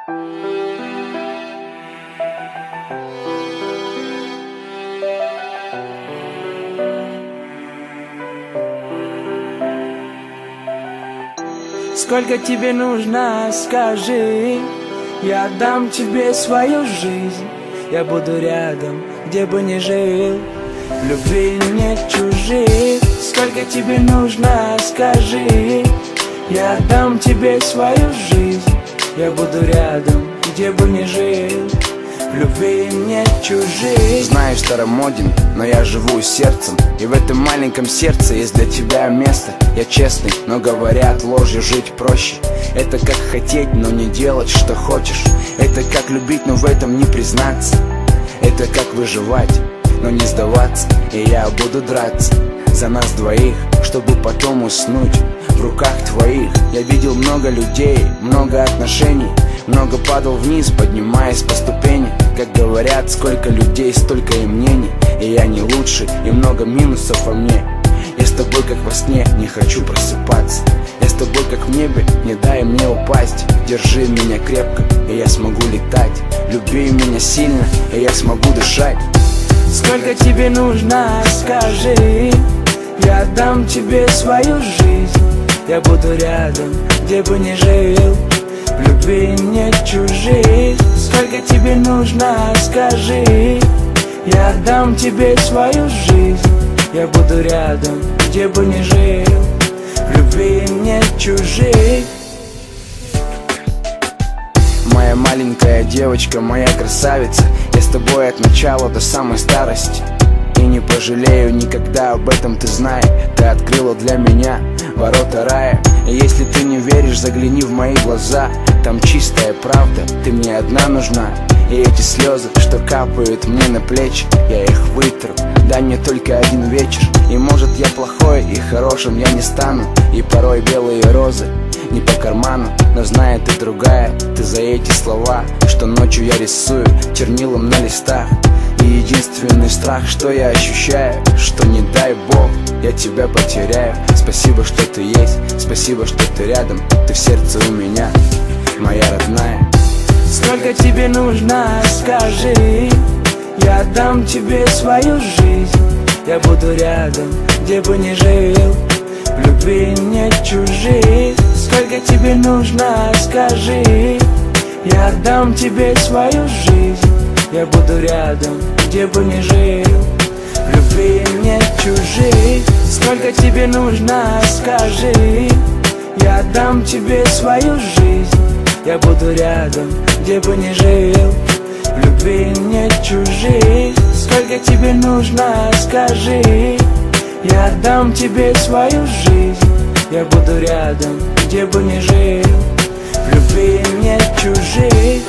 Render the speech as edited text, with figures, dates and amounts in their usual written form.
Сколько тебе нужно, скажи, я дам тебе свою жизнь. Я буду рядом, где бы ни жил, в любви нет чужих. Сколько тебе нужно, скажи, я дам тебе свою жизнь. Я буду рядом, где бы ни жил, в любви нет чужих. Знаю, старомоден, но я живу сердцем, и в этом маленьком сердце есть для тебя место. Я честный, но говорят, ложью жить проще. Это как хотеть, но не делать, что хочешь. Это как любить, но в этом не признаться. Это как выживать, но не сдаваться. И я буду драться за нас двоих, чтобы потом уснуть в руках твоих. Я видел много людей, много отношений, много падал вниз, поднимаясь по ступени. Как говорят, сколько людей, столько и мнений. И я не лучше, и много минусов во мне. Я с тобой как во сне, не хочу просыпаться. Я с тобой как в небе, не дай мне упасть. Держи меня крепко, и я смогу летать. Люби меня сильно, и я смогу дышать. Сколько тебе нужно, скажи, я дам тебе свою жизнь. Я буду рядом, где бы ни жил, в любви нет чужих. Сколько тебе нужно, скажи, я дам тебе свою жизнь. Я буду рядом, где бы ни жил, в любви нет чужих. Моя маленькая девочка, моя красавица, я с тобой от начала до самой старости. И не пожалею никогда, об этом ты знай. Ты открыла для меня ворота рая. И если ты не веришь, загляни в мои глаза. Там чистая правда, ты мне одна нужна. И эти слезы, что капают мне на плечи, я их вытру. Дай мне только один вечер. И может я плохой, и хорошим я не стану. И порой белые розы не по карману, но знает ты другая. Ты за эти слова, что ночью я рисую чернилом на листах. И единственный страх, что я ощущаю, что не дай бог я тебя потеряю. Спасибо, что ты есть, спасибо, что ты рядом. Ты в сердце у меня, моя родная. Сколько тебе нужно, скажи, я дам тебе свою жизнь. Я буду рядом, где бы ни жил, в любви нет чужих. Сколько тебе нужно, скажи, я дам тебе свою жизнь. Я буду рядом, где бы ни жил, в любви нет чужих. Сколько тебе нужно, скажи, я дам тебе свою жизнь. Я буду рядом, где бы ни жил, в любви нет чужих. Сколько тебе нужно, скажи, я дам тебе свою жизнь. Я буду рядом, где бы ни жил, в любви нет чужих.